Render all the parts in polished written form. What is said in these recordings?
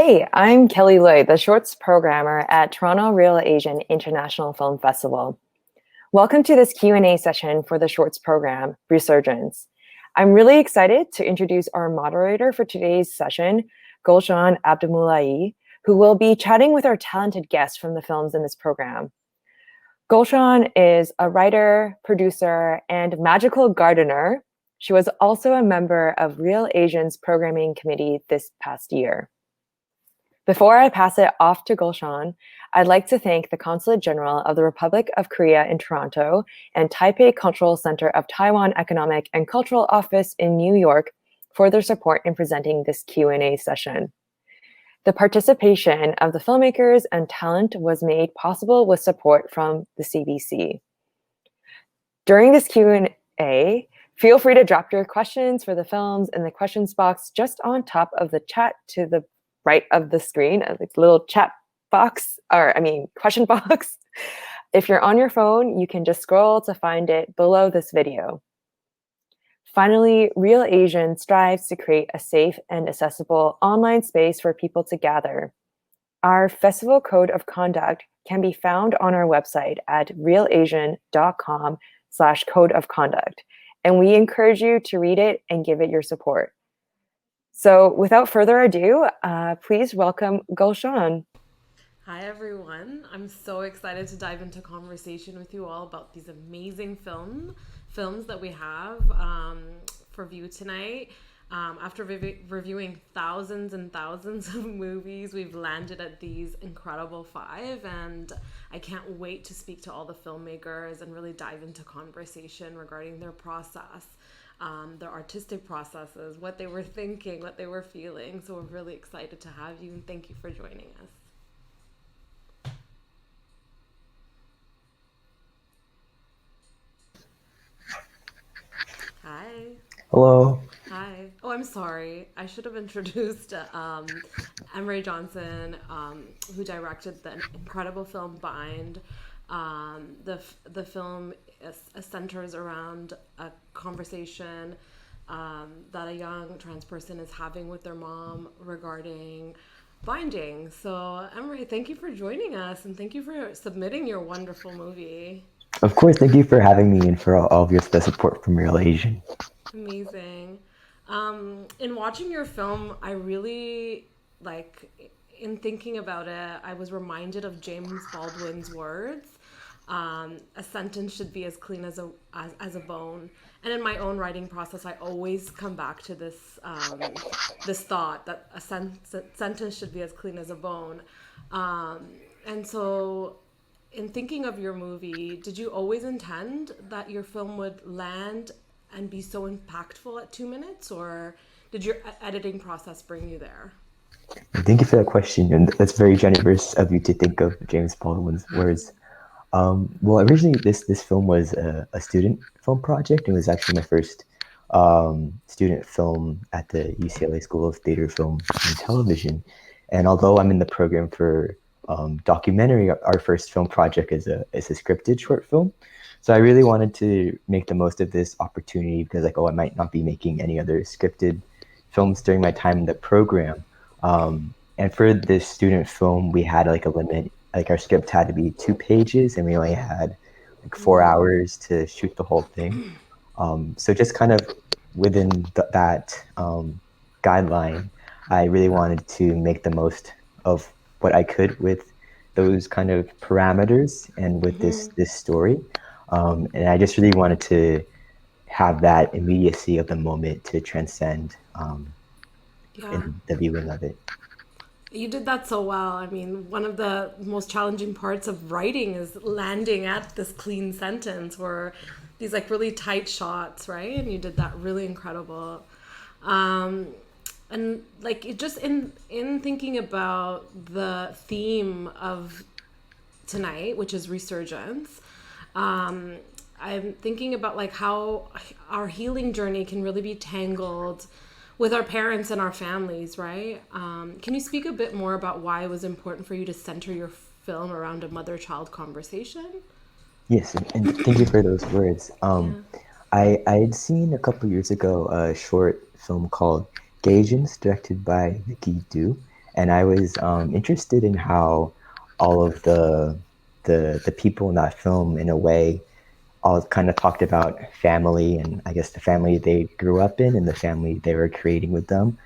Hey, I'm Kelly Lloyd, the Shorts Programmer at Toronto Real Asian International Film Festival. Welcome to this Q&A session for the Shorts program, Resurgence. I'm really excited to introduce our moderator for today's session, Gulshan Abdulmulai, who will be chatting with our talented guests from the films in this program. Gulshan is a writer, producer, and magical gardener. She was also a member of Real Asian's programming committee this past year. Before I pass it off to Gulshan, I'd like to thank the Consulate General of the Republic of Korea in Toronto and Taipei Cultural Center of Taiwan Economic and Cultural Office in New York for their support in presenting this Q&A session. The participation of the filmmakers and talent was made possible with support from the CBC. During this Q&A, feel free to drop your questions for the films in the questions box just on top of the chat to the right of the screen, a little chat box, question box. If you're on your phone, you can just scroll to find it below this video. Finally, Real Asian strives to create a safe and accessible online space for people to gather. Our festival code of conduct can be found on our website at realasian.com/code of conduct, and we encourage you to read it and give it your support. So without further ado, please welcome Gulshan. Hi, everyone. I'm so excited to dive into conversation with you all about these amazing films that we have for view tonight. After reviewing thousands and thousands of movies, we've landed at these incredible 5, and I can't wait to speak to all the filmmakers and really dive into conversation regarding their process. Their artistic processes, what they were thinking, what they were feeling. So we're really excited to have you, and thank you for joining us. Hi. Hello. Hi. Oh, I'm sorry. I should have introduced Emery Johnson, who directed the incredible film Bind. The film centers around a conversation that a young trans person is having with their mom regarding binding. So, Emery, thank you for joining us, and thank you for submitting your wonderful movie. Of course, thank you for having me and for all of your support from Real Asian. Amazing. In watching your film, I really, in thinking about it, I was reminded of James Baldwin's words. A sentence should be as clean as a bone. And in my own writing process, I always come back to this thought that a sentence should be as clean as a bone. And so, in thinking of your movie, did you always intend that your film would land and be so impactful at 2 minutes, or did your editing process bring you there? Thank you for that question, and that's very generous of you to think of James Baldwin's words. Well, originally this film was a student film project. It was actually my first student film at the UCLA School of Theater, Film, and Television. And although I'm in the program for documentary, our first film project is a scripted short film. So I really wanted to make the most of this opportunity because I might not be making any other scripted films during my time in the program. And for this student film, we had a limit. Our script had to be 2 pages, and we only had 4 hours to shoot the whole thing. So just kind of within that guideline, I really wanted to make the most of what I could with those kind of parameters and with this story. And I just really wanted to have that immediacy of the moment to transcend in the viewing of it. You did that so well. I mean, one of the most challenging parts of writing is landing at this clean sentence or these really tight shots, right? And you did that really incredible. And just in thinking about the theme of tonight, which is resurgence, I'm thinking about how our healing journey can really be tangled with our parents and our families, right? Can you speak a bit more about why it was important for you to center your film around a mother-child conversation? Yes, and thank you for those words. I had seen a couple years ago a short film called Resurgence, directed by Vicky Du, and I was interested in how all of the people in that film, in a way, all kind of talked about family, and I guess the family they grew up in and the family they were creating with them,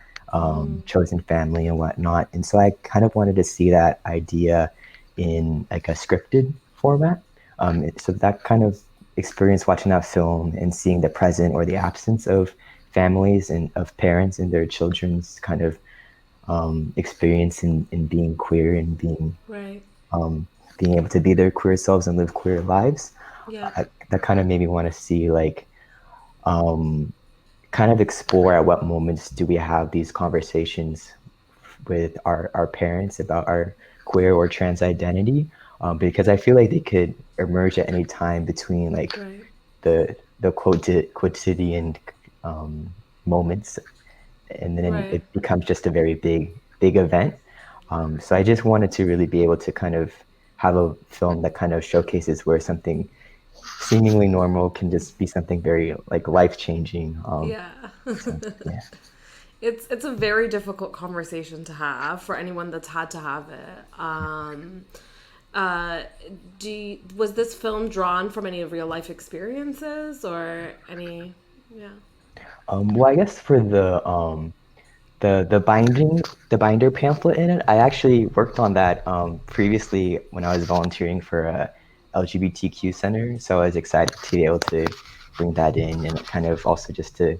chosen family and whatnot. And so I kind of wanted to see that idea in like a scripted format. So that kind of experience watching that film and seeing the present or the absence of families and of parents and their children's kind of experience in being queer and Right. um, being able to be their queer selves and live queer lives. Yeah. That kind of made me want to see like um, kind of explore at what moments do we have these conversations with our parents about our queer or trans identity, because I feel like they could emerge at any time between like Right. the quotidian moments, and then Right. it becomes just a very big event. So I just wanted to really be able to kind of have a film that kind of showcases where something seemingly normal can just be something very like life changing. Yeah. So yeah. It's a very difficult conversation to have for anyone that's had to have it. Uh, was this film drawn from any real life experiences or any? Yeah. Well, I guess for the binder pamphlet in it, I actually worked on that previously when I was volunteering for a LGBTQ center. So I was excited to be able to bring that in and kind of also just to,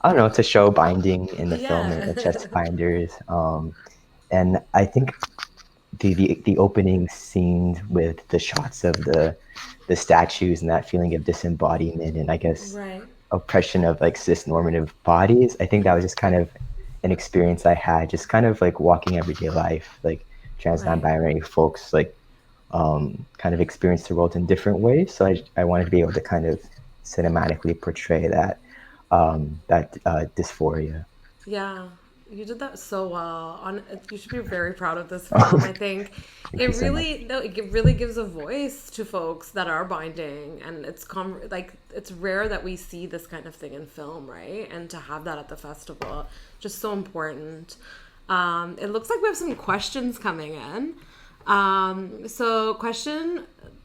I don't know, to show binding in the film Yeah. and chest binders. And I think the opening scene with the shots of the statues and that feeling of disembodiment and I guess Right. oppression of like cis normative bodies. I think that was just kind of an experience I had, just kind of like walking everyday life, like trans Right. non-binary folks, like kind of experience the world in different ways. So I wanted to be able to kind of cinematically portray that dysphoria. Yeah, you did that so well. You should be very proud of this film. I think Thank you so much. it really gives a voice to folks that are binding, and like it's rare that we see this kind of thing in film, right? And to have that at the festival, just so important. It looks like we have some questions coming in.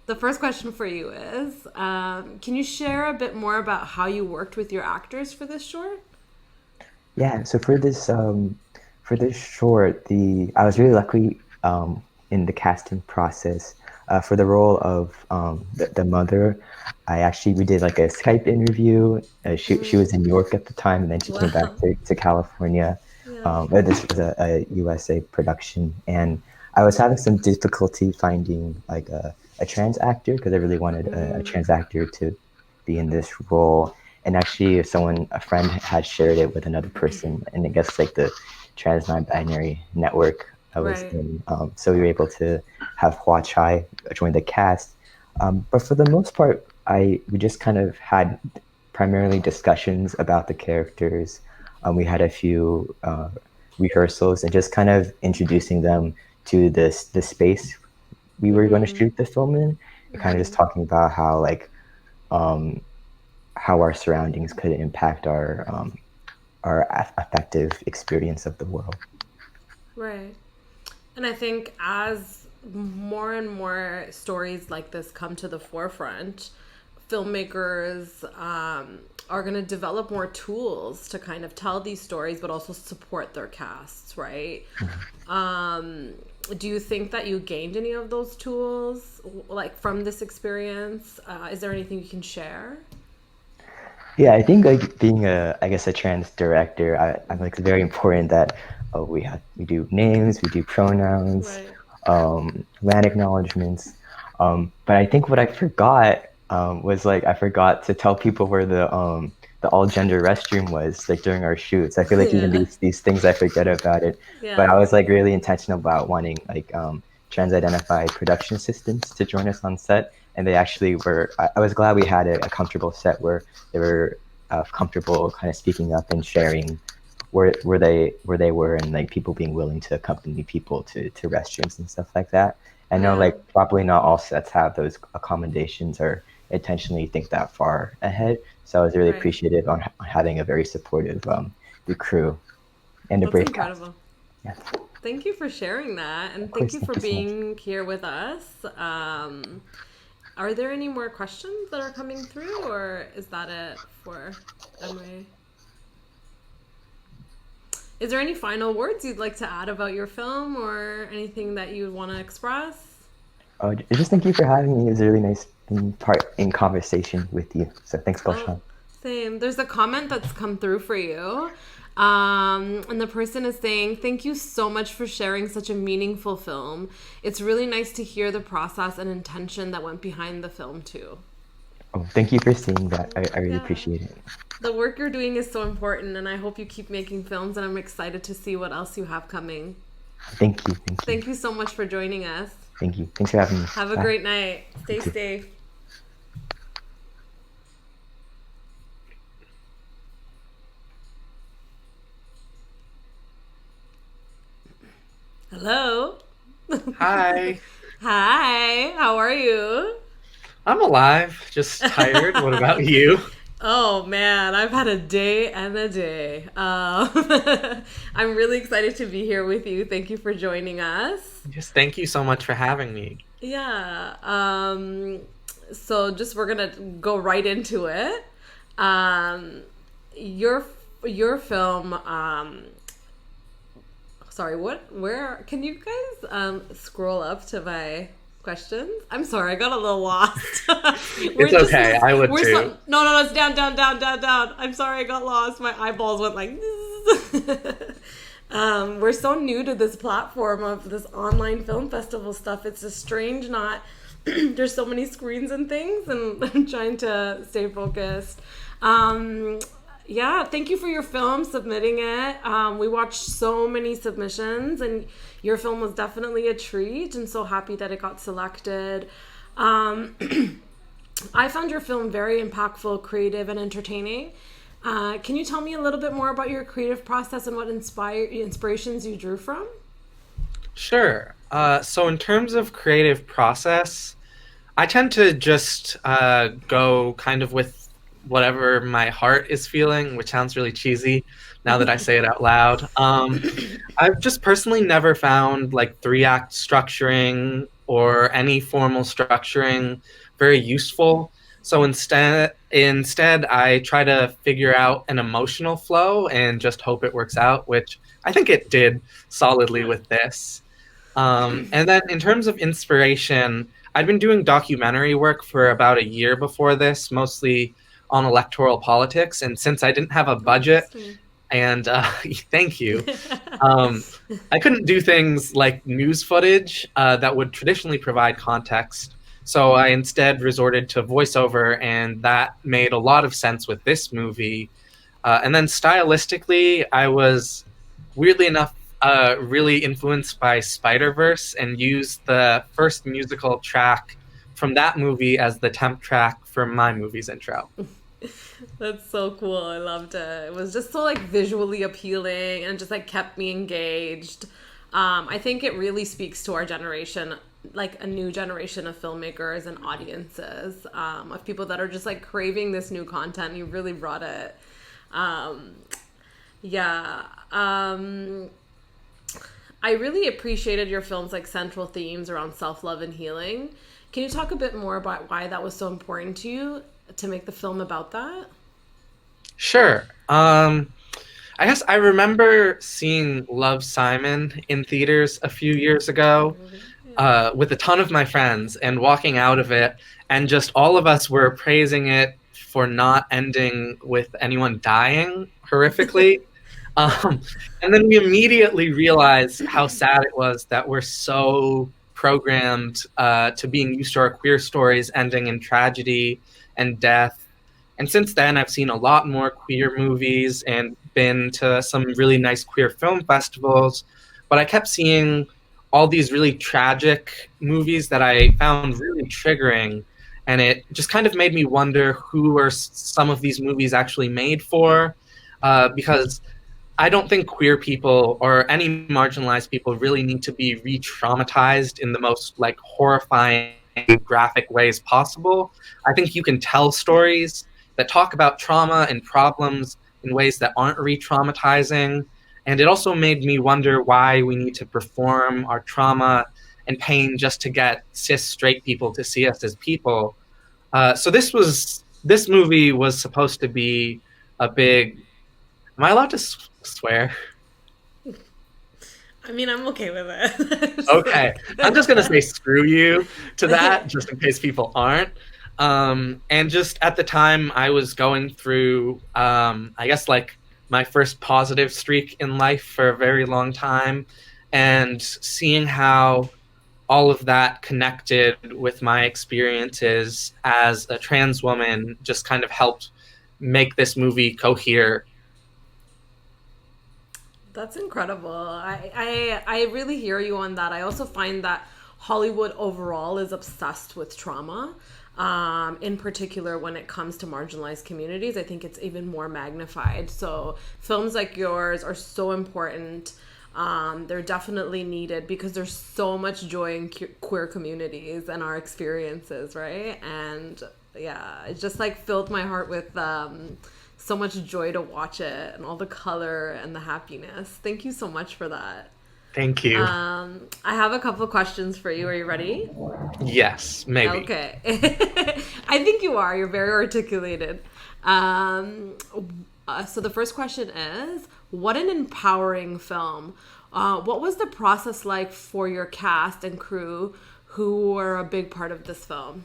The first question for you is, can you share a bit more about how you worked with your actors for this short? Yeah, so for this short, the I was really lucky in the casting process. For the role of the mother, we did like a Skype interview. She was in New York at the time, and then she came back Wow. to California. Yeah. But this was a USA production, and I was having some difficulty finding like a trans actor because I really wanted a trans actor to be in this role. And actually, a friend had shared it with another person, and I guess like the trans non-binary network I was Right. in. So we were able to have Hua Chai join the cast. But for the most part, we just kind of had primarily discussions about the characters. We had a few rehearsals and just kind of introducing them to this space we were going to shoot the film in, and kind of just talking about um, how our surroundings could impact our affective experience of the world. Right. And I think as more and more stories like this come to the forefront, filmmakers are going to develop more tools to kind of tell these stories, but also support their casts, right? Do you think that you gained any of those tools, like from this experience? Is there anything you can share? Yeah, I think like being I guess a trans director, I'm like it's very important that we do names, we do pronouns, Right. land acknowledgements. But I think what I forgot was like I forgot to tell people where the all gender restroom was like during our shoots. I feel like even Yeah. these things I forget about it. But Yeah. I was like really intentional about wanting like trans identified production assistants to join us on set, and they actually were. I was glad we had a comfortable set where they were comfortable kind of speaking up and sharing where they were, and like people being willing to accompany people to restrooms and stuff like that. I know Yeah. like probably not all sets have those accommodations or intentionally think that far ahead. So I was really Right. appreciative on having a very supportive the crew and a That's brave cast. incredible. Yeah. Thank you for sharing that, and Of thank course, you thank for you so much. being here with us. Are there any more questions that are coming through, or is that it for Emily? Is there any final words you'd like to add about your film, or anything that you want to express? Just thank you for having me. It was a really nice being part in conversation with you. So thanks, Oh, Goshan. same. There's a comment that's come through for you. And the person is saying, thank you so much for sharing such a meaningful film. It's really nice to hear the process and intention that went behind the film, too. Oh, thank you for seeing that. I really Yeah. appreciate it. The work you're doing is so important, and I hope you keep making films, and I'm excited to see what else you have coming. Thank you. Thank you. Thank you so much for joining us. Thank you. Thanks for having me. Have a Bye. great night. You Stay too. safe. Hello. Hi. Hi. How are you? I'm alive, just tired. What about you? Oh man, I've had a day and a day. I'm really excited to be here with you. Thank you for joining us. Just thank you so much for having me. Yeah. So just we're gonna go right into it. Um, your film. Sorry. What? Where? Can you guys scroll up to my questions? I'm sorry, I got a little lost. It's okay, I would too. No, it's down, down, down, down, down. I'm sorry, I got lost. My eyeballs went like. We're so new to this platform of this online film festival stuff. It's a strange not. There's so many screens and things, and I'm trying to stay focused. Yeah, thank you for your film, submitting it. We watched so many submissions, and your film was definitely a treat, and so happy that it got selected. I found your film very impactful, creative, and entertaining. Can you tell me a little bit more about your creative process and what inspirations you drew from? Sure. So in terms of creative process, I tend to just go kind of with whatever my heart is feeling, which sounds really cheesy now that I say it out loud. I've just personally never found like 3-act structuring or any formal structuring very useful. So instead, I try to figure out an emotional flow and just hope it works out, which I think it did solidly with this. And then in terms of inspiration, I'd been doing documentary work for about a year before this, mostly on electoral politics. And since I didn't have a budget, and thank you, I couldn't do things like news footage that would traditionally provide context. So I instead resorted to voiceover, and that made a lot of sense with this movie. And then stylistically, I was weirdly enough really influenced by Spider-Verse and used the first musical track from that movie as the temp track for my movie's intro. That's so cool. I loved it. It was just so like visually appealing and just like kept me engaged. I think it really speaks to our generation, like a new generation of filmmakers and audiences, of people that are just like craving this new content. You really brought it. Yeah. I really appreciated your film's like central themes around self-love and healing. Can you talk a bit more about why that was so important to you to make the film about that? Sure. I guess I remember seeing Love, Simon in theaters a few years ago with a ton of my friends and walking out of it, and just all of us were praising it for not ending with anyone dying horrifically. Um, and then we immediately realized how sad it was that we're so programmed to being used to our queer stories ending in tragedy and death. And since then, I've seen a lot more queer movies and been to some really nice queer film festivals. But I kept seeing all these really tragic movies that I found really triggering. And it just kind of made me wonder who are some of these movies actually made for. Because I don't think queer people or any marginalized people really need to be re-traumatized in the most like horrifying, graphic ways possible. I think you can tell stories that talk about trauma and problems in ways that aren't re-traumatizing And it also made me wonder why we need to perform our trauma and pain just to get cis straight people to see us as people. So this movie was supposed to be a big. Am I allowed to swear? I mean, I'm okay with it. Okay, I'm just gonna say screw you to that, just in case people aren't. And just at the time, I was going through, I guess, like my first positive streak in life for a very long time, and seeing how all of that connected with my experiences as a trans woman just kind of helped make this movie cohere. That's incredible. I really hear you on that. I also find that Hollywood overall is obsessed with trauma. In particular, when it comes to marginalized communities, I think it's even more magnified. So films like yours are so important. They're definitely needed because there's so much joy in queer communities and our experiences, right? And yeah, it just like filled my heart with so much joy to watch it and all the color and the happiness. Thank you so much for that. Thank you. I have a couple of questions for you. Are you ready? Yes, maybe. Okay. I think you are. You're very articulated. So the first question is, what an empowering film. What was the process like for your cast and crew who were a big part of this film?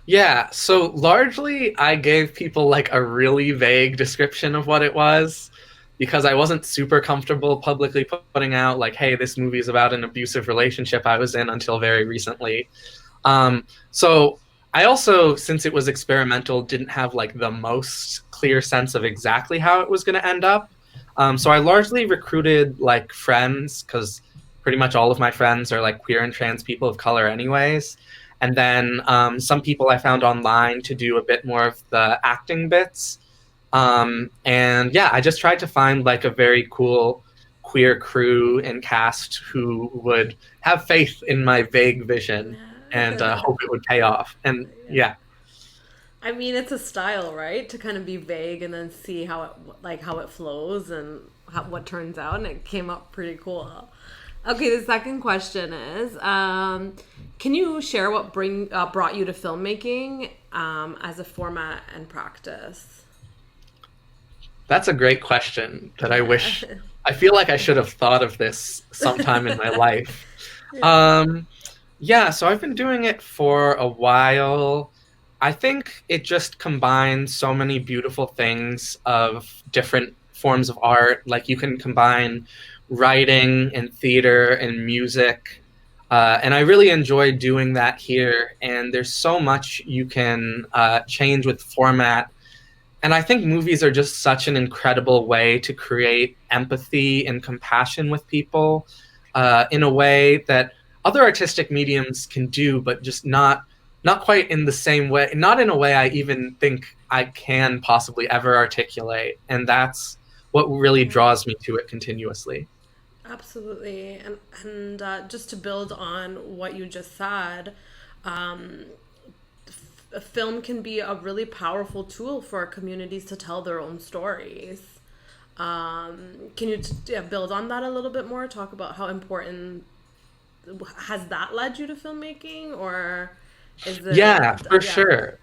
Yeah, so largely I gave people like a really vague description of what it was because I wasn't super comfortable publicly putting out like, hey, this movie is about an abusive relationship I was in until very recently. So I also, since it was experimental, didn't have like the most clear sense of exactly how it was going to end up. So I largely recruited like friends because pretty much all of my friends are like queer and trans people of color anyways. And then some people I found online to do a bit more of the acting bits. And yeah, I just tried to find like a very cool queer crew and cast who would have faith in my vague vision and hope it would pay off. And yeah. I mean, it's a style, right? To kind of be vague and then see how it flows and what turns out, and it came up pretty cool. Okay, the second question is, can you share what brought you to filmmaking as a format and practice? That's a great question that I feel like I should have thought of this sometime in my life. Yeah, so I've been doing it for a while. I think it just combines so many beautiful things of different forms of art. Like you can combine writing and theater and music. And I really enjoy doing that here. And there's so much you can change with format. And I think movies are just such an incredible way to create empathy and compassion with people in a way that other artistic mediums can do, but just not quite in the same way, not in a way I even think I can possibly ever articulate. And that's what really draws me to it continuously. Absolutely. And just to build on what you just said, a film can be a really powerful tool for communities to tell their own stories. Can you build on that a little bit more? Talk about how important has that led you to filmmaking, or is it? Yeah, for sure.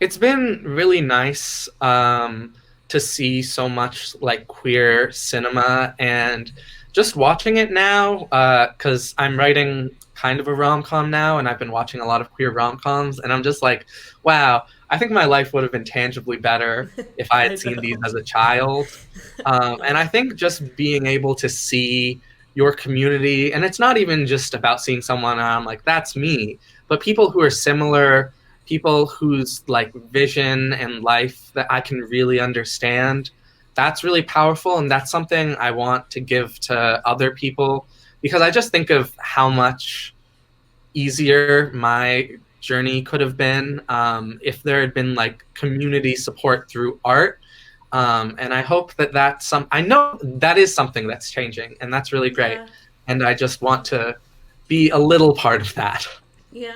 It's been really nice to see so much like queer cinema, and just watching it now because I'm writing kind of a rom-com now, and I've been watching a lot of queer rom-coms, and I'm just like, wow, I think my life would have been tangibly better if I had seen these as a child. And I think just being able to see your community, and it's not even just about seeing someone and I'm like, that's me, but people who are similar, people whose like vision and life that I can really understand, that's really powerful. And that's something I want to give to other people, because I just think of how much easier my journey could have been if there had been like community support through art. And I hope that I know that is something that's changing, and that's really great. Yeah. And I just want to be a little part of that. Yeah.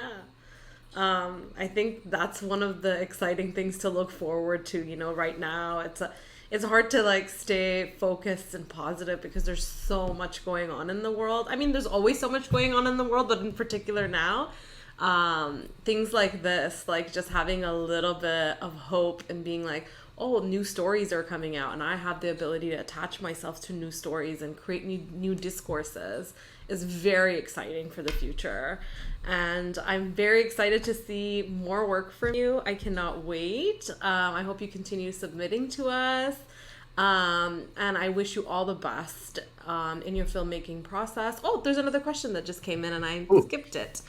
I think that's one of the exciting things to look forward to. Right now it's hard to like stay focused and positive because there's so much going on in the world. I mean, there's always so much going on in the world, but in particular now, things like this, like just having a little bit of hope and being like, oh, new stories are coming out and I have the ability to attach myself to new stories and create new discourses is very exciting for the future. And I'm very excited to see more work from you. I cannot wait. I hope you continue submitting to us. And I wish you all the best in your filmmaking process. Oh, there's another question that just came in and I skipped it.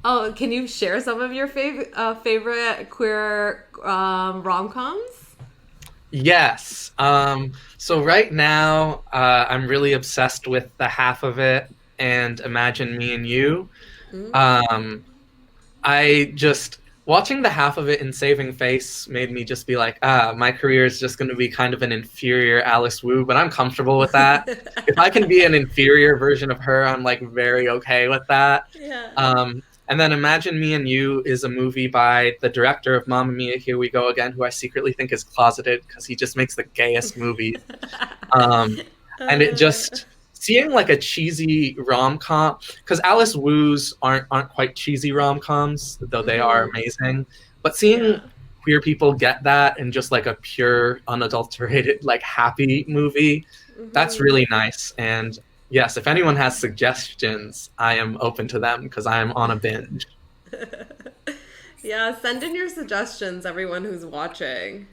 Oh, can you share some of your favorite queer rom-coms? Yes. So right now, I'm really obsessed with The Half of It and Imagine Me and You. I just watching The Half of It and Saving Face made me just be like, my career is just going to be kind of an inferior Alice Wu, but I'm comfortable with that. If I can be an inferior version of her, I'm like very okay with that. Yeah. And then Imagine Me and You is a movie by the director of Mamma Mia, Here We Go Again, who I secretly think is closeted because he just makes the gayest movies. And it just seeing like a cheesy rom-com, because Alice Wu's aren't quite cheesy rom-coms, though they are amazing. But seeing queer people get that in just like a pure, unadulterated, like happy movie, that's really nice. And yes, if anyone has suggestions, I am open to them because I am on a binge. Yeah, send in your suggestions, everyone who's watching.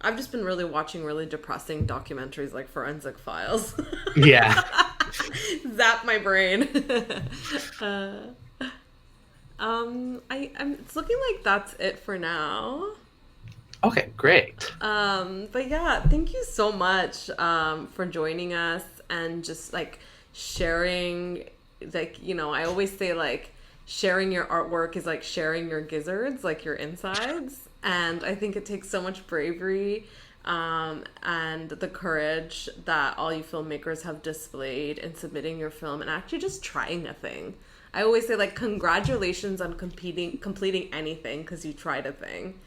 I've just been really watching really depressing documentaries like Forensic Files. Yeah. Zap my brain. It's looking like that's it for now. Okay, great. But yeah, thank you so much for joining us and just like sharing, like, I always say like sharing your artwork is like sharing your gizzards, like your insides. And I think it takes so much bravery and the courage that all you filmmakers have displayed in submitting your film and actually just trying a thing. I always say like congratulations on completing anything because you tried a thing.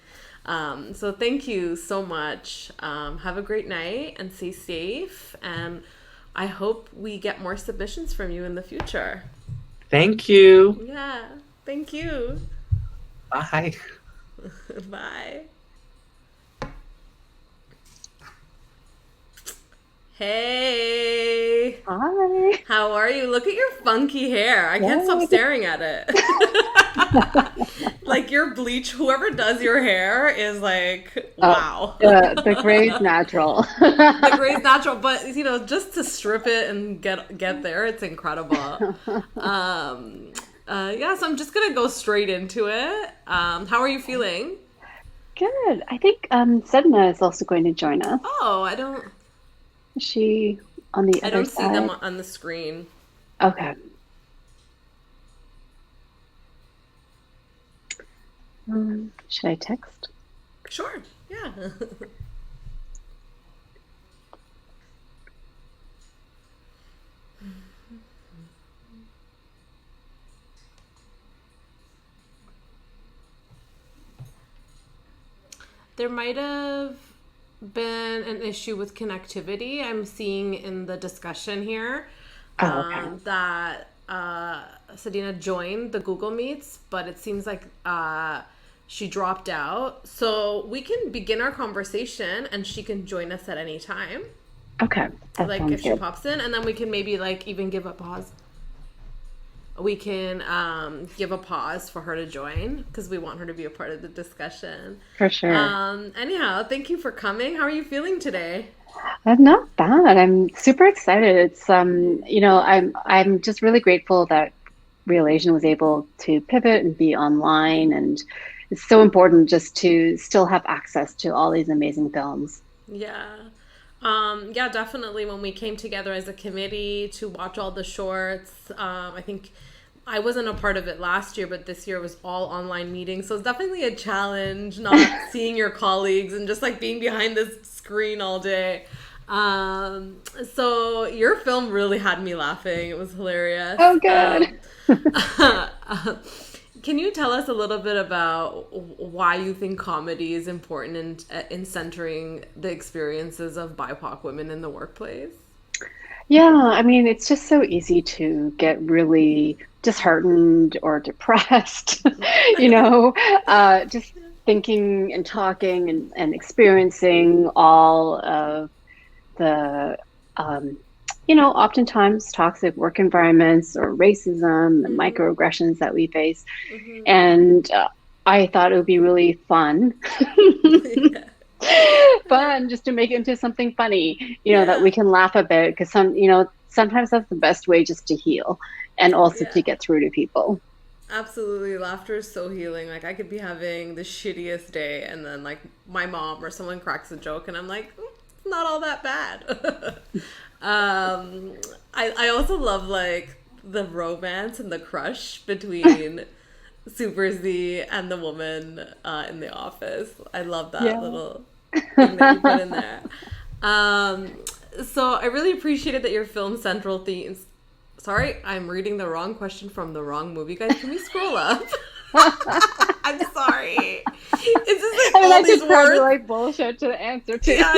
So thank you so much. Have a great night and stay safe. And I hope we get more submissions from you in the future. Thank you. Yeah, thank you. Bye. Bye. Hey. Hi. How are you? Look at your funky hair. I can't stop staring at it. Like your bleach, whoever does your hair is like, wow. The gray's natural. The gray's natural, but just to strip it and get there, it's incredible. Yeah, so I'm just gonna go straight into it. How are you feeling? Good. I think Sedna is also going to join us. Oh, I don't. Is she on the I other don't side? see them on the screen. Okay. Should I text? Sure. Yeah. There might have been an issue with connectivity. I'm seeing in the discussion here that Sadina joined the Google Meets, but it seems like she dropped out. So we can begin our conversation and she can join us at any time. Okay. That Like sounds if she good. pops in, and then we can maybe like even give a pause. We can give a pause for her to join because we want her to be a part of the discussion. For sure. Anyhow, thank you for coming. How are you feeling today? I'm not bad. I'm super excited. It's I'm just really grateful that Real Asian was able to pivot and be online, and it's so important just to still have access to all these amazing films. Yeah. Yeah, definitely. When we came together as a committee to watch all the shorts, I think I wasn't a part of it last year, but this year was all online meetings. So it's definitely a challenge not seeing your colleagues and just like being behind this screen all day. So your film really had me laughing. It was hilarious. Oh, good. Can you tell us a little bit about why you think comedy is important in centering the experiences of BIPOC women in the workplace? Yeah, I mean, it's just so easy to get really disheartened or depressed, just thinking and talking and experiencing all of the, oftentimes toxic work environments or racism and microaggressions that we face. And I thought it would be really fun. Yeah. Fun just to make it into something funny, that we can laugh about, because sometimes that's the best way just to heal and also to get through to people. Absolutely. Laughter is so healing. Like, I could be having the shittiest day and then like my mom or someone cracks a joke and I'm like, it's not all that bad. I also love like the romance and the crush between Super Z and the woman in the office. I love that little thing that you put in there. So I really appreciated that your film central themes. Sorry, I'm reading the wrong question from the wrong movie. Guys, can we scroll up? I'm sorry. It's just like all these words. Like bullshit to answer to. Yeah,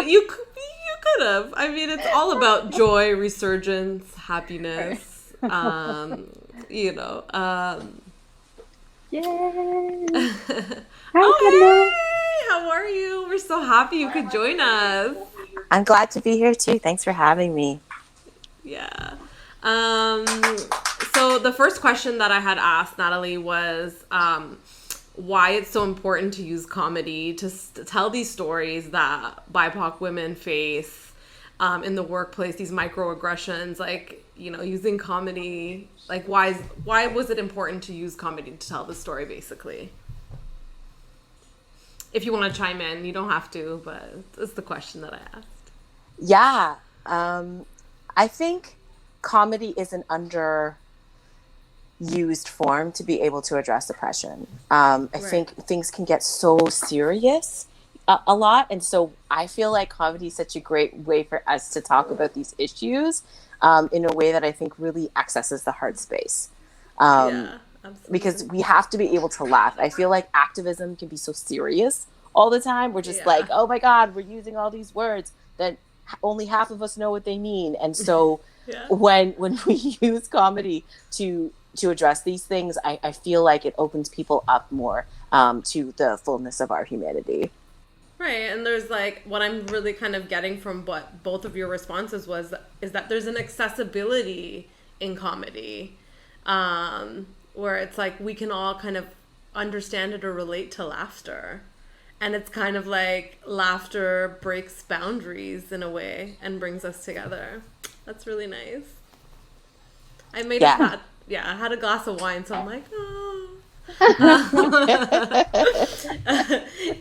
you could have. I mean, it's all about joy, resurgence, happiness. Yay! Oh, hey! How are you? We're so happy you could join us. I'm glad to be here too. Thanks for having me. Yeah. So the first question that I had asked Natalie was why it's so important to use comedy to tell these stories that BIPOC women face in the workplace, these microaggressions, like, using comedy. Like, why was it important to use comedy to tell the story, basically? If you want to chime in, you don't have to, but it's the question that I asked. Yeah. I think comedy is an underused form to be able to address oppression. I think things can get so serious a lot. And so I feel like comedy is such a great way for us to talk about these issues in a way that I think really accesses the heart space. Yeah. Absolutely. Because we have to be able to laugh. I feel like activism can be so serious all the time. We're just like, oh my God, we're using all these words that only half of us know what they mean. And so when we use comedy to address these things, I feel like it opens people up more to the fullness of our humanity. Right. And there's like, what I'm really kind of getting from what both of your responses is that there's an accessibility in comedy. Where it's like we can all kind of understand it or relate to laughter. And it's kind of like laughter breaks boundaries in a way and brings us together. That's really nice. I made I had a glass of wine, so I'm like, oh.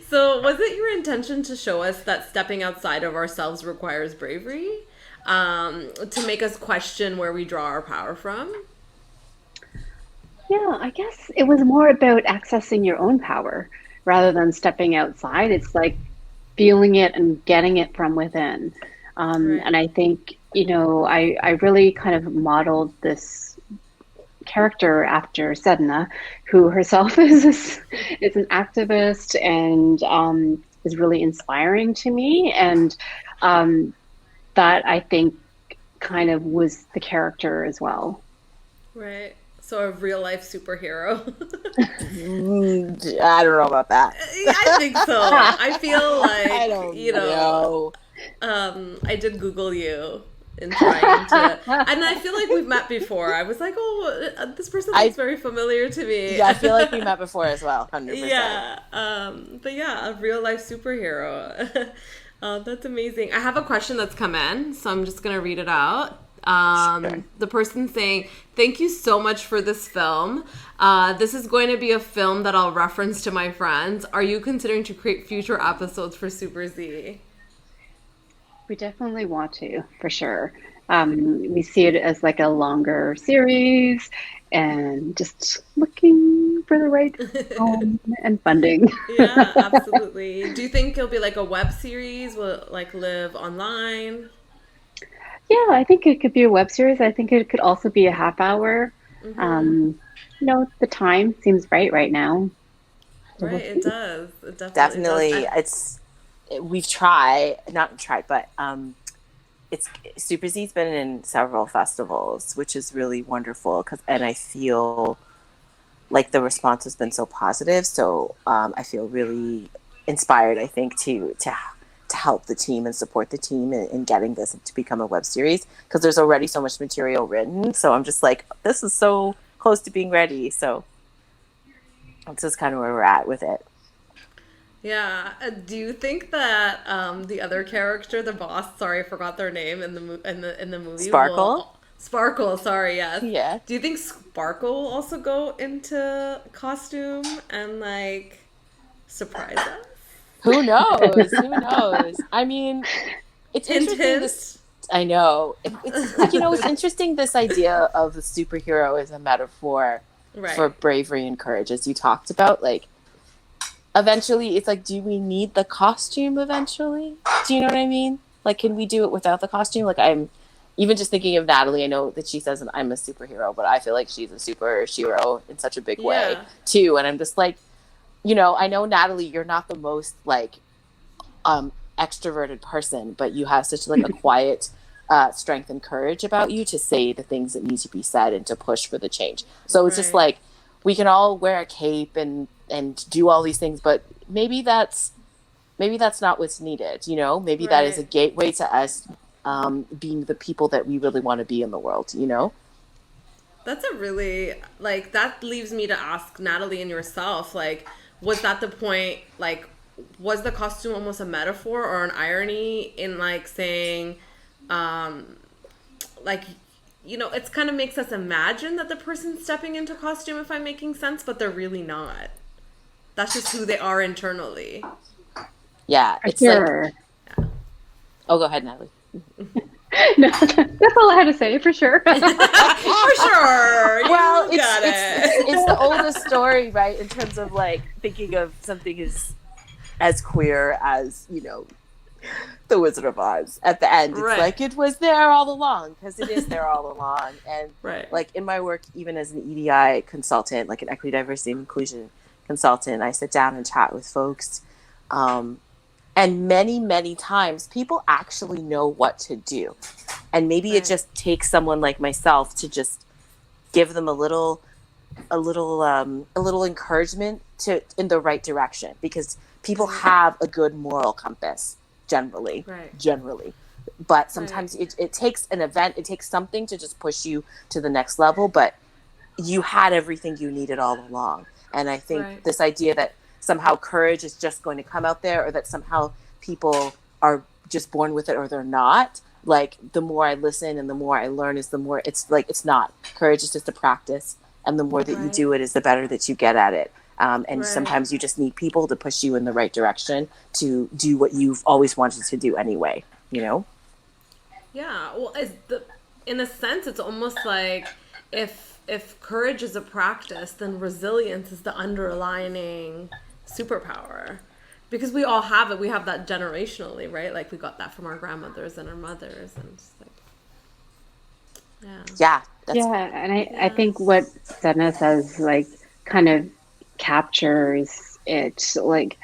So was it your intention to show us that stepping outside of ourselves requires bravery? To make us question where we draw our power from? Yeah, I guess it was more about accessing your own power rather than stepping outside. It's like feeling it and getting it from within. And I think, I really kind of modeled this character after Sedna, who herself is an activist and is really inspiring to me. And that, I think, kind of was the character as well. Right. So a real life superhero. I don't know about that. I think so. I feel like, I don't know. I did Google you in trying to, and I feel like we've met before. I was like, oh, this person looks very familiar to me. Yeah, I feel like we met before as well, 100%. Yeah, but yeah, a real life superhero. That's amazing. I have a question that's come in, so I'm just gonna read it out. The person saying, thank you so much for this film. This is going to be a film that I'll reference to my friends. Are you considering to create future episodes for Super Z? We definitely want to, for sure. We see it as like a longer series and just looking for the right and funding. Yeah, absolutely. Do you think it'll be like a web series? Will it like live online? Yeah, I think it could be a web series. I think it could also be a half hour. The time seems right now. So we'll Right, it see. does. It definitely does. Definitely, we've not tried, but it's Super Z's been in several festivals, which is really wonderful. And I feel like the response has been so positive. So I feel really inspired. I think to help the team and support the team in getting this to become a web series, because there's already so much material written. So I'm just like, this is so close to being ready. So this is kind of where we're at with it. Yeah. Do you think that the other character, the boss, sorry, I forgot their name in the movie, Sparkle? Sparkle, sorry, yes. Yeah. Do you think Sparkle will also go into costume and like surprise us? Who knows? Who knows? I mean, it's Hint, interesting. hint. I know. It's like, it's interesting, this idea of the superhero as a metaphor for bravery and courage, as you talked about. Like, eventually, it's like, do we need the costume eventually? Do you know what I mean? Like, can we do it without the costume? Like, I'm even just thinking of Natalie. I know that she says that I'm a superhero, but I feel like she's a superhero in such a big way, too. And I'm just like, I know, Natalie, you're not the most like extroverted person, but you have such like a quiet strength and courage about you to say the things that need to be said and to push for the change. So it's just like, we can all wear a cape and do all these things, but maybe that's not what's needed. Maybe that is a gateway to us being the people that we really want to be in the world. That's a really, like, that leaves me to ask Natalie and yourself, like, was that the point, like, was the costume almost a metaphor or an irony in, like, saying, like, it's kind of makes us imagine that the person's stepping into costume, if I'm making sense, but they're really not. That's just who they are internally. Yeah, it's sure. Like... Yeah. Oh, go ahead, Natalie. No, that's all I had to say, for sure. For sure. Well, it's the oldest story, right? In terms of like thinking of something as queer as, the Wizard of Oz. At the end, it's like, it was there all along, because it is there all along. And like in my work, even as an EDI consultant, like an equity, diversity, and inclusion consultant, I sit down and chat with folks. And many, many times people actually know what to do. And maybe it just takes someone like myself to just give them a little encouragement in the right direction, because people have a good moral compass generally. But sometimes it takes an event, it takes something to just push you to the next level, but you had everything you needed all along. And I think this idea that somehow courage is just going to come out there, or that somehow people are just born with it or they're not. Like, the more I listen and the more I learn is the more it's like, it's not. Courage is just a practice. And the more that you do it is the better that you get at it. And sometimes you just need people to push you in the right direction to do what you've always wanted to do anyway, Yeah. Well, in a sense, it's almost like if courage is a practice, then resilience is the underlining superpower, because we all have it. We have that generationally, right? Like, we got that from our grandmothers and our mothers, and just like, and I think what Sedna says, like, kind of captures it. Like,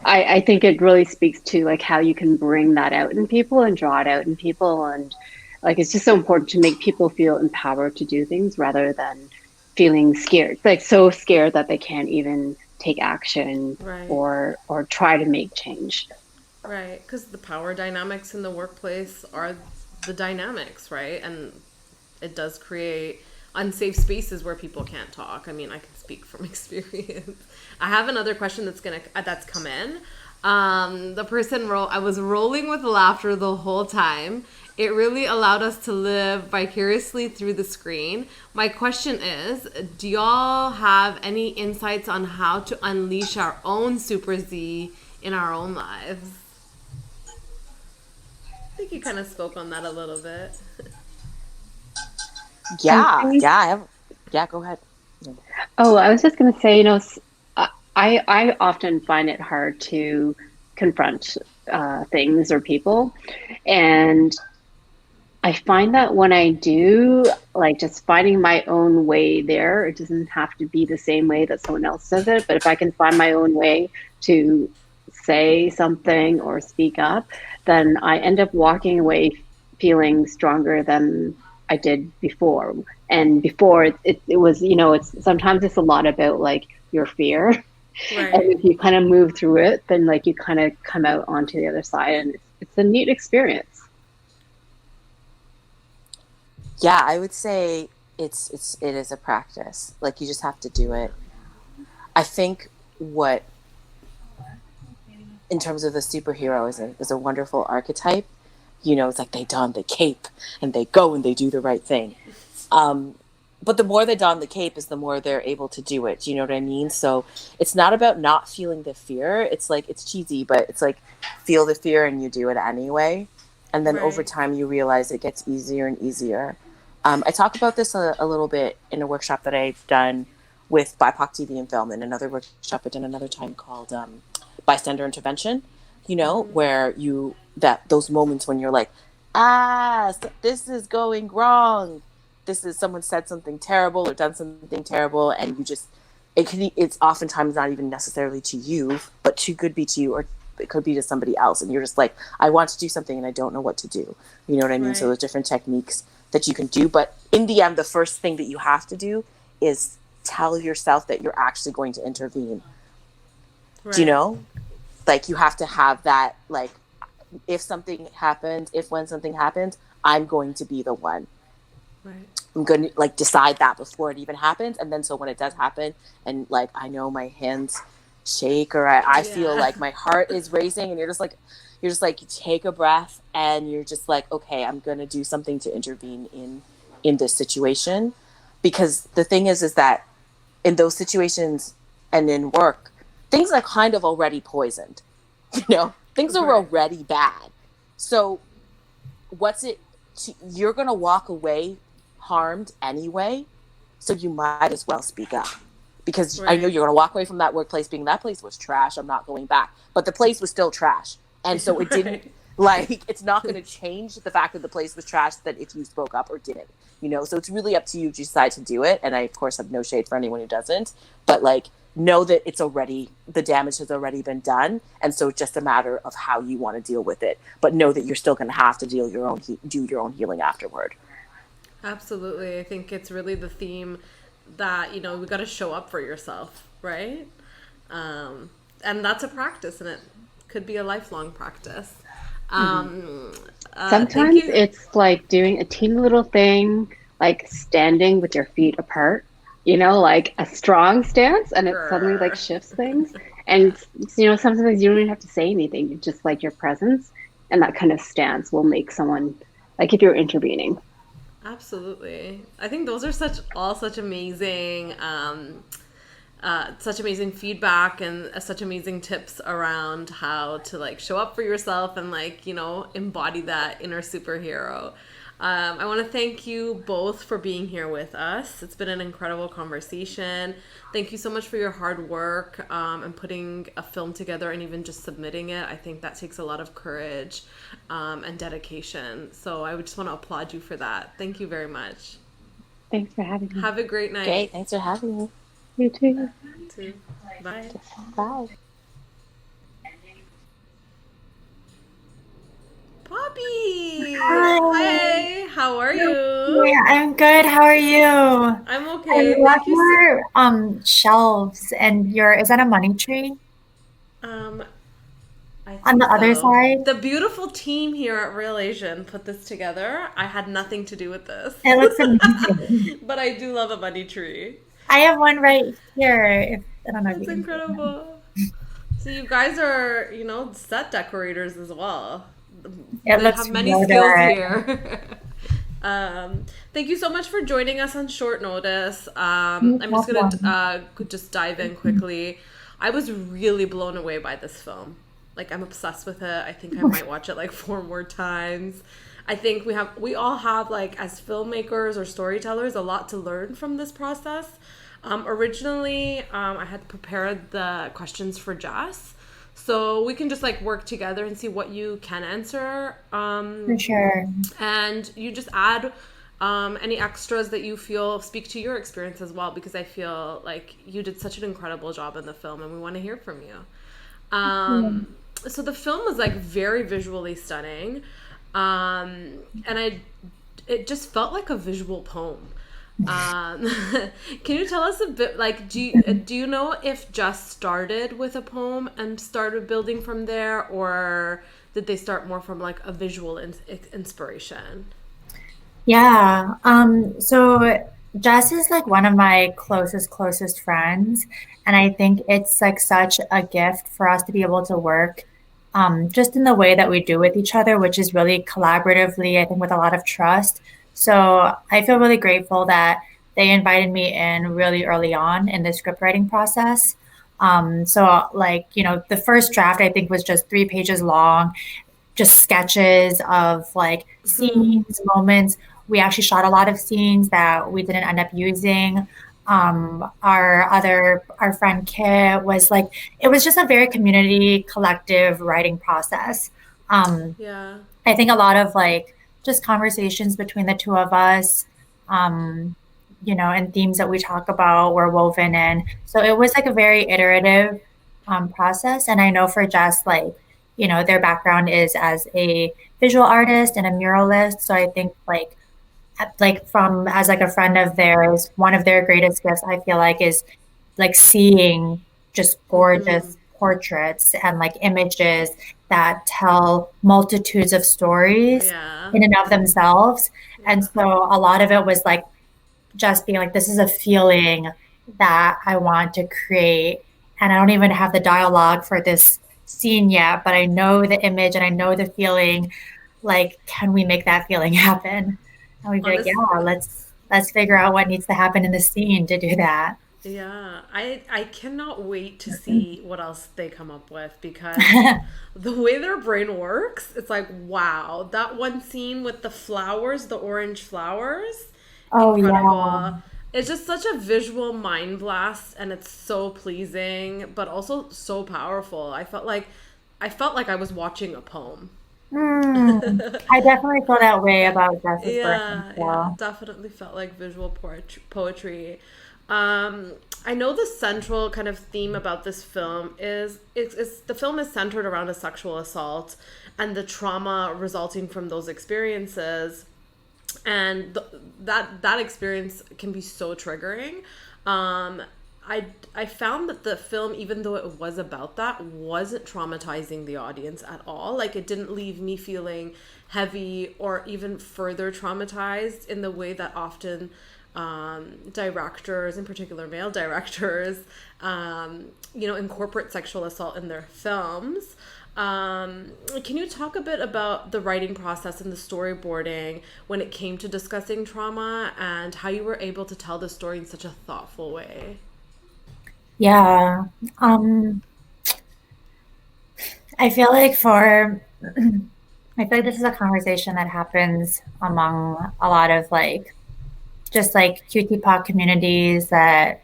I think it really speaks to like how you can bring that out in people and draw it out in people, and like, it's just so important to make people feel empowered to do things rather than feeling scared, like so scared that they can't even take action or try to make change. Right, because the power dynamics in the workplace are the dynamics, right? And it does create unsafe spaces where people can't talk. I mean, I can speak from experience. I have another question that's come in. The person wrote, I was rolling with laughter the whole time. It really allowed us to live vicariously through the screen. My question is, do y'all have any insights on how to unleash our own Super Z in our own lives? I think you kind of spoke on that a little bit. Yeah, go ahead. Oh, I was just going to say, I often find it hard to confront things or people, and I find that when I do, like just finding my own way there, it doesn't have to be the same way that someone else does it. But if I can find my own way to say something or speak up, then I end up walking away feeling stronger than I did before. And before it was, it's sometimes it's a lot about like your fear. And Right. if you kind of move through it, then like you kind of come out onto the other side, and it's a neat experience. Yeah, I would say it is a practice. Like you just have to do it. I think what in terms of the superhero is a wonderful archetype. It's like they don the cape and they go and they do the right thing. Um, but the more they don the cape is the more they're able to do it. Do you know what I mean? So it's not about not feeling the fear. It's like, it's cheesy, but it's like feel the fear and you do it anyway. And then over Right. time you realize it gets easier and easier. I talk about this a little bit in a workshop that I've done with BIPOC TV and film, and another workshop I've done another time called bystander intervention. Where that those moments when you're like, this is going wrong. This is someone said something terrible or done something terrible, and it's oftentimes not even necessarily to you, but could be to you, or it could be to somebody else, and you're just like, I want to do something and I don't know what to do. You know what I mean? So Right. there's different techniques that you can do, but in the end, the first thing that you have to do is tell yourself that you're actually going to intervene. Do you Right. know? Like you have to have that, like, if when something happens, I'm going to be the one. Right. I'm going to like decide that before it even happens. And then so when it does happen and like I know my hands shake, or I feel Yeah. like my heart is racing, and you're just like you take a breath and you're just like, okay, I'm going to do something to intervene in this situation. Because the thing is that in those situations and in work, things are kind of already poisoned. Things are Right. already bad. So you're going to walk away harmed anyway. So you might as well speak up, because I know Right. you're going to walk away from that workplace being, that place was trash, I'm not going back. But the place was still trash. And so it didn't, Right. like, it's not going to change the fact that the place was trash, that if you spoke up or didn't, so it's really up to you to decide to do it. And I, of course, have no shade for anyone who doesn't, but like, know that the damage has already been done. And so it's just a matter of how you want to deal with it, but know that you're still going to have to do your own healing afterward. Absolutely. I think it's really the theme that, we got to show up for yourself, right? And that's a practice, and it could be a lifelong practice. Um, Thank Sometimes you. it's like doing a teeny little thing, like standing with your feet apart, like a strong stance, and it suddenly like Grr. shifts things. And, sometimes you don't even have to say anything. You just like your presence and that kind of stance will make someone, like if you're intervening. Absolutely. I think those are such amazing, such amazing feedback, and such amazing tips around how to like show up for yourself and like, embody that inner superhero. I want to thank you both for being here with us. It's been an incredible conversation. Thank you so much for your hard work, and putting a film together and even just submitting it. I think that takes a lot of courage, and dedication. So I would just want to applaud you for that. Thank you very much. Thanks for having me. Have a great Great. night. Thanks for having me. You too. Too. Bye. Bye. Poppy! Hi. Hi, how are Yeah, you? I'm good. How are you? I'm I okay. love Thank you so. your shelves and is that a money tree Um, I on think the other so. side? The beautiful team here at Real Asian put this together. I had nothing to do with this. It looks amazing. But I do love a money tree. I have one right here. If I don't know if you That's can see it. incredible. So you guys are, set decorators as well. It They looks have many really skills good. here. Thank you so much for joining us on short notice. No I'm just gonna problem. just dive in quickly. I was really blown away by this film. Like, I'm obsessed with it. I think I might watch it like 4 more times. I think we all have, like, as filmmakers or storytellers, a lot to learn from this process. Originally, I had prepared the questions for Jess, so we can just like work together and see what you can answer. For sure. And you just add any extras that you feel speak to your experience as well, because I feel like you did such an incredible job in the film, and we want to hear from you. So the film was like very visually stunning, and it just felt like a visual poem. Um, can you tell us a bit, like, do you know if Just started with a poem and started building from there, or did they start more from like a visual inspiration? Yeah. So Jess is like one of my closest friends. And I think it's like such a gift for us to be able to work just in the way that we do with each other, which is really collaboratively, I think with a lot of trust. So I feel really grateful that they invited me in really early on in the script writing process. So like, the first draft I think was just 3 pages long, just sketches of like scenes, moments. We actually shot a lot of scenes that we didn't end up using. Our friend Kit was like, it was just a very community collective writing process. Um, Yeah. I think a lot of like just conversations between the two of us, um, and themes that we talk about were woven in. So it was like a very iterative process. And I know for Jess, like, their background is as a visual artist and a muralist. So I think like from as like a friend of theirs, one of their greatest gifts I feel like is like seeing just gorgeous portraits and like images that tell multitudes of stories Yeah. in and of themselves. And Yeah. so a lot of it was like just being like, this is a feeling that I want to create. And I don't even have the dialogue for this scene yet, but I know the image and I know the feeling. Like, can we make that feeling happen? And we'd be like, Honest, yeah, let's figure out what needs to happen in the scene to do that. yeah. I cannot wait to see what else they come up with, because the way their brain works, it's like, wow, that one scene with the flowers, the orange flowers, Oh yeah. incredible. It's just such a visual mind blast, and it's so pleasing, but also so powerful. I felt like I was watching a poem. I definitely feel that way about Jess's work as Yeah, well. definitely felt like visual poetry. I know the central kind of theme about this film is the film is centered around a sexual assault and the trauma resulting from those experiences, and that experience can be so triggering. Um, I found that the film, even though it was about that, wasn't traumatizing the audience at all. Like, it didn't leave me feeling heavy or even further traumatized in the way that often directors, in particular male directors, incorporate sexual assault in their films. Can you talk a bit about the writing process and the storyboarding when it came to discussing trauma, and how you were able to tell the story in such a thoughtful way? Yeah. Um, I feel like for I feel like this is a conversation that happens among a lot of like just like QT pop communities that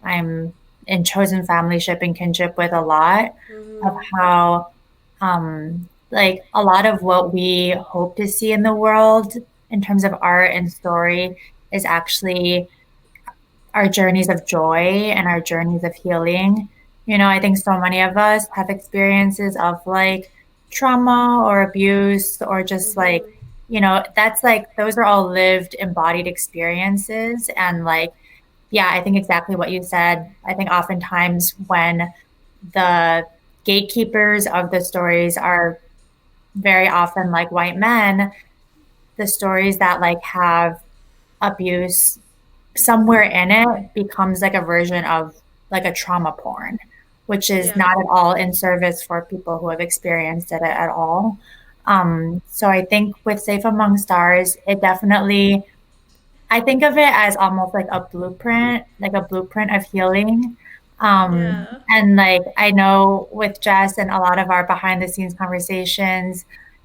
I'm in chosen familyship and kinship with a lot of how like a lot of what we hope to see in the world in terms of art and story is actually our journeys of joy and our journeys of healing. I think so many of us have experiences of like trauma or abuse or just like, that's like, those are all lived, embodied experiences. And like, yeah, I think exactly what you said. I think oftentimes when the gatekeepers of the stories are very often like white men, the stories that like have abuse somewhere in it becomes like a version of like a trauma porn, which is Yeah. not at all in service for people who have experienced it at all. So I think with Safe Among Stars, it definitely, I think of it as almost like a blueprint of healing. Yeah. And like I know with Jess and a lot of our behind the scenes conversations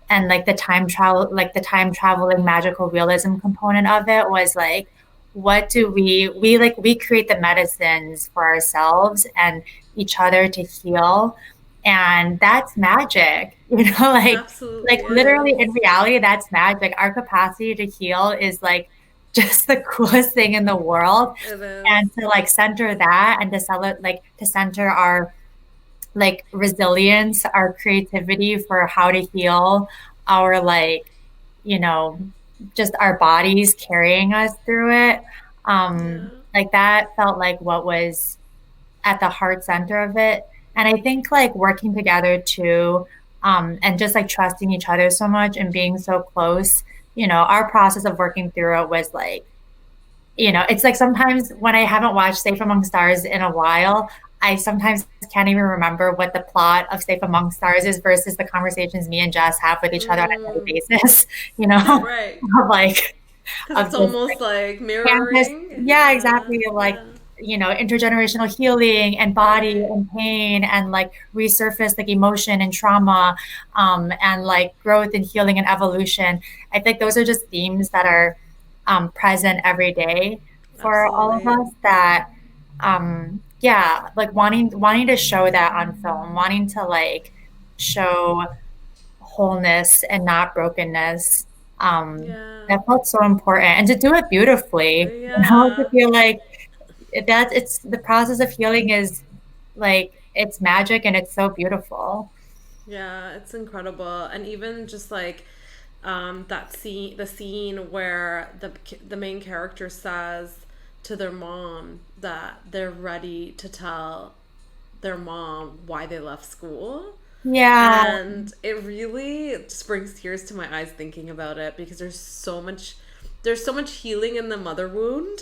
and like the time traveling magical realism component of it was like what do we create the medicines for ourselves and each other to heal. And that's magic, Absolutely like literally is. in reality, that's magic. Our capacity to heal is like just the coolest thing in the world. It is. And to like center that and to sell it, like to center our like resilience, our creativity for how to heal our like, you know, just our bodies carrying us through it. Yeah. Like that felt like what was at the heart center of it. And I think like working together too, and just like trusting each other so much and being so close, our process of working through it was like, it's like sometimes when I haven't watched Safe Among Stars in a while, I sometimes can't even remember what the plot of Safe Among Stars is versus the conversations me and Jess have with each other on a daily basis, Right. of like, Because of it's just almost like campus, mirroring. yeah, exactly, like, Yeah. intergenerational healing and body Right. and pain and like resurface like emotion and trauma, and like growth and healing and evolution. I think those are just themes that are present every day for all of Absolutely. us that yeah, like wanting to show that on film, wanting to like show wholeness and not brokenness. Yeah. That felt so important, and to do it beautifully, to Yeah. feel like that it's the process of healing is like it's magic and it's so beautiful. Yeah, it's incredible. And even just like the scene where the main character says to their mom that they're ready to tell their mom why they left school. Yeah. And it really just brings tears to my eyes thinking about it, because there's so much healing in the mother wound,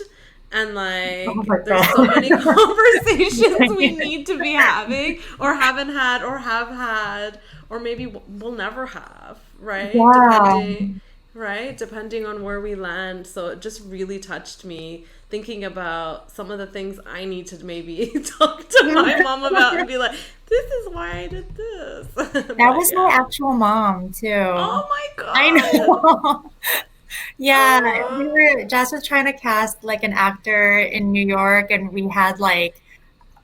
and Oh like my there's so many God. conversations we need to be having, or haven't had, or have had, or maybe we'll never have, right? Yeah. Depending on where we land. So it just really touched me thinking about some of the things I need to maybe talk to my mom about and be like, this is why I did this. That was my actual mom too. Oh my God. I know. Yeah, Oh. Jess was trying to cast like an actor in New York, and we had like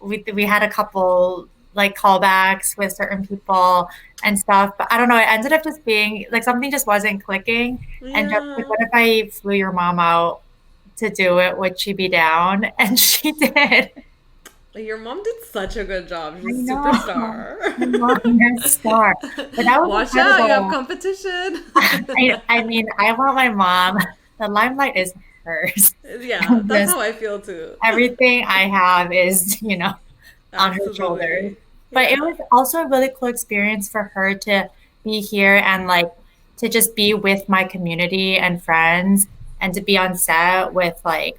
we had a couple like callbacks with certain people and stuff, but I don't know, it ended up just being like something just wasn't clicking. And Jess was like, Yeah. what if I flew your mom out to do it? Would she be down? And she did. Your mom did such a good job. I She's a know. superstar. My mom, you're a star. But that was Watch out, you have incredible. competition. I mean, I want my mom. The limelight is hers. Yeah, And that's just how I feel too. everything I have is, on her shoulders. Absolutely. But it Yeah. was also a really cool experience for her to be here and like to just be with my community and friends and to be on set with like,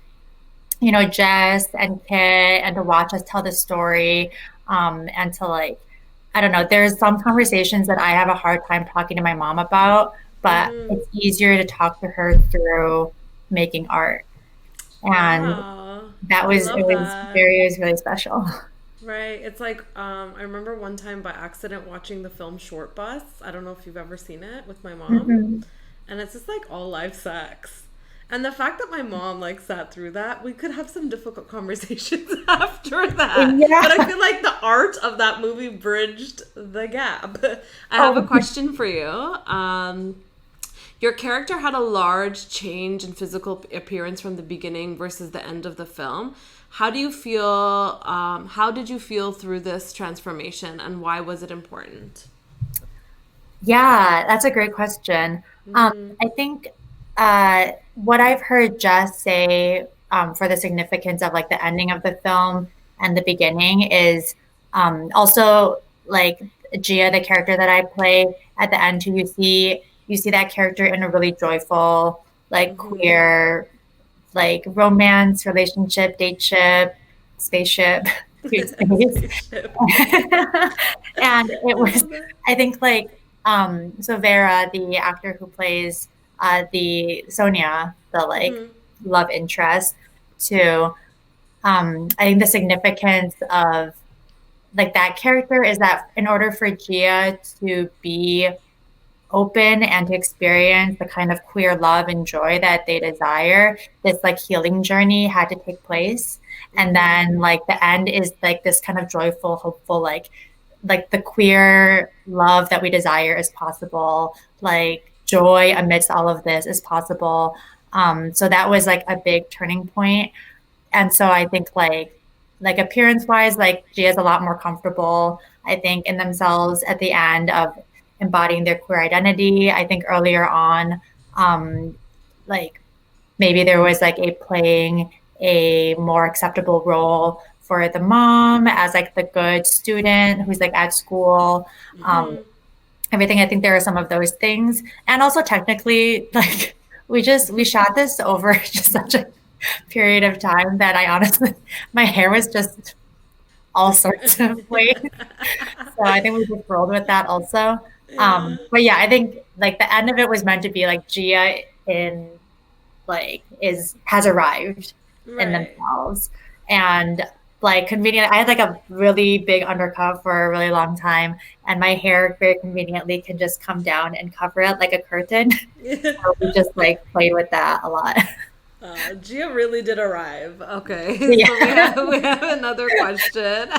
Jess and Kit and to watch us tell the story. And to like, I don't know, there's some conversations that I have a hard time talking to my mom about, but Hmm. it's easier to talk to her through making art. And Wow. that I was, love that. it was really special. Right. It's like I remember one time by accident watching the film Short Bus. I don't know if you've ever seen it, with my mom. Mhm. And it's just like all live sex. And the fact that my mom like sat through that, we could have some difficult conversations after that. But I Yeah. feel like the art of that movie bridged the gap. I have a Oh, question for you. Your character had a large change in physical appearance from the beginning versus the end of the film. How do you feel? How did you feel through this transformation, and why was it important? yeah, that's a great question. Mm-hmm. I think what I've heard Jess say, for the significance of like the ending of the film and the beginning is, also like Gia, the character that I play at the end, who you see that character in a really joyful, like Mm-hmm. queer, like romance, relationship, dateship, spaceship, queer space. Spaceship. And it I was, love that. I think like, so Vera, the actor who plays the Sonia, the like Mm-hmm. love interest to, I think the significance of like that character is that in order for Gia to be open and to experience the kind of queer love and joy that they desire, this like healing journey had to take place. And then like the end is like this kind of joyful, hopeful, like the queer love that we desire is possible, like joy amidst all of this is possible. So that was like a big turning point. And so I think like appearance wise, like Gia's a lot more comfortable, I think, in themselves at the end of embodying their queer identity. I think earlier on, like maybe there was like a playing a more acceptable role for the mom as like the good student who's like at school. Everything. I think there are some of those things. And also technically, like we shot this over just such a period of time that I honestly, my hair was just all sorts of ways. So I think we just rolled with that also. But yeah, I think like the end of it was meant to be like Gia in like has arrived in themselves. And like convenient, I had like a really big undercut for a really long time, and my hair very conveniently can just come down and cover it like a curtain. So we just like played with that a lot. Gia really did arrive. Okay, Yeah. so we have another question.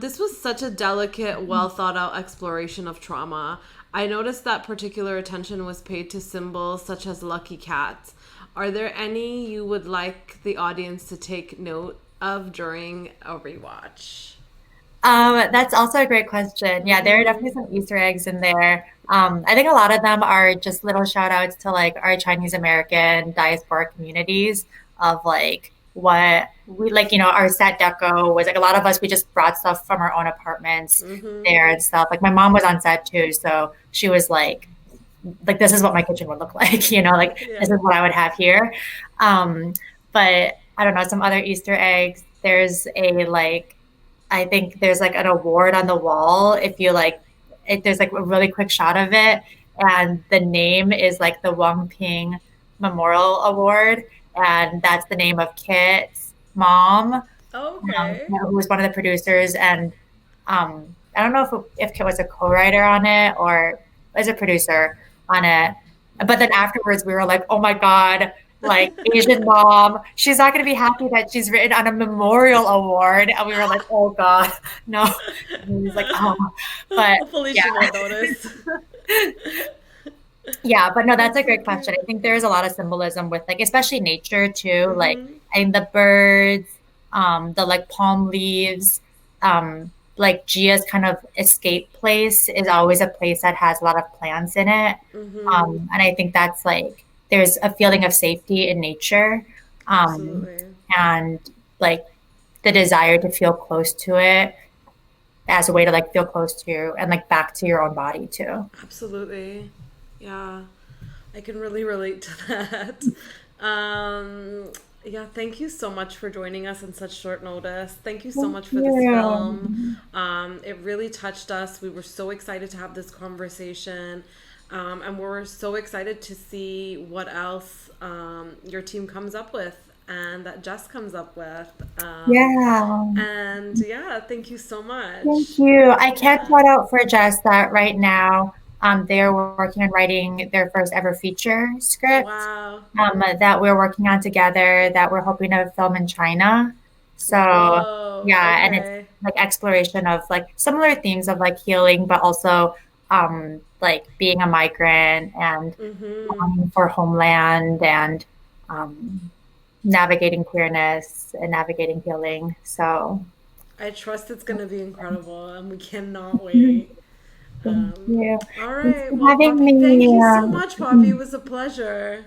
This was such a delicate, well thought out exploration of trauma. I noticed that particular attention was paid to symbols such as lucky cats. Are there any you would like the audience to take note of during a rewatch? That's also a great question. Yeah, there are definitely some Easter eggs in there. I think a lot of them are just little shout outs to like our Chinese American diaspora communities of like what we like, you know, our set deco was like a lot of us, we just brought stuff from our own apartments there and stuff. Like my mom was on set too, so she was like this is what my kitchen would look like, you know, like this is what I would have here. But I don't know, some other Easter eggs. There's a like, I think there's like an award on the wall. If you like, there's like a really quick shot of it, and the name is like the Wang Ping Memorial Award, and that's the name of Kit's mom, who was one of the producers. And I don't know if Kit was a co-writer on it or as a producer on it. But then afterwards, we were like, oh my God, like Asian mom, she's not going to be happy that she's written on a memorial award. And we were like, oh God, no. And he was like, oh, but hopefully yeah. she won't notice. Yeah, but no, that's a great question. I think there's a lot of symbolism with like, especially nature too. Like, I think the birds, the like palm leaves, like Gia's kind of escape place is always a place that has a lot of plants in it. And I think that's like, there's a feeling of safety in nature. And like the desire to feel close to it as a way to like feel close to and like back to your own body too. Absolutely. Yeah, I can really relate to that. Yeah, thank you so much for joining us on such short notice. Thank you so much for this film. It really touched us. We were so excited to have this conversation. And we're so excited to see what else your team comes up with and that Jess comes up with. And yeah, thank you so much. Thank you. I can't shout out for Jess that right now they're working on writing their first ever feature script that we're working on together that we're hoping to film in China. So and it's like exploration of like similar themes of like healing, but also like being a migrant and longing for homeland and navigating queerness and navigating healing. So I trust it's going to be incredible, and we cannot wait. Thank you. All right. Thanks for well, having Poppy, me. thank you so much, Poppy. It was a pleasure.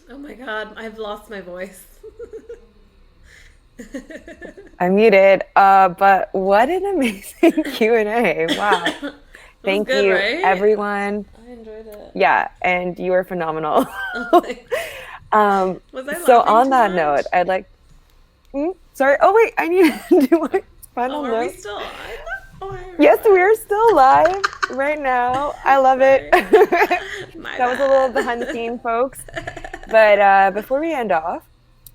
Oh my God, I've lost my voice. I'm muted, but what an amazing Q&A. Wow. Thank you, right? everyone. I enjoyed it. Yeah, and you were phenomenal. Was I so laughing on too that much? note, I'd like... sorry. Oh, wait, I need to do my final Are note. we still on? Yes, we're still live right now. I love it. That was a little behind the scenes, folks. But before we end off,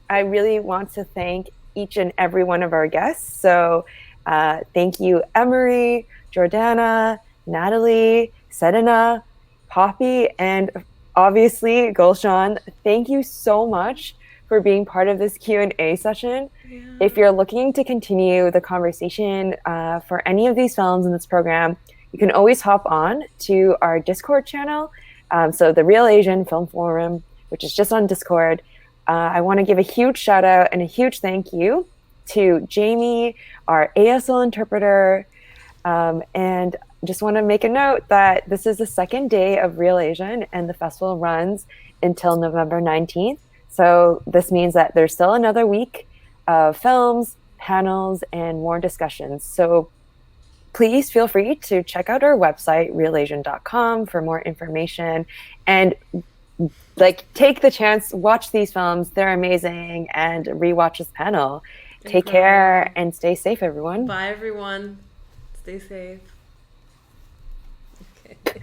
I really want to thank each and every one of our guests. So thank you, Emery, Jordana, Natalie, Sedina, Poppy, and obviously Gulshan. Thank you so much for being part of this Q&A session. Yeah. If you're looking to continue the conversation for any of these films in this program, you can always hop on to our Discord channel. So the Real Asian Film Forum, which is just on Discord. I want to give a huge shout out and a huge thank you to Jamie, our ASL interpreter, and just want to make a note that this is the second day of Real Asian and the festival runs until November 19th. So this means that there's still another week of films, panels, and more discussions. So please feel free to check out our website, realasian.com, for more information. And take the chance, watch these films. They're amazing. And rewatch this panel. Take care and stay safe, everyone. Bye, everyone. Stay safe. Okay.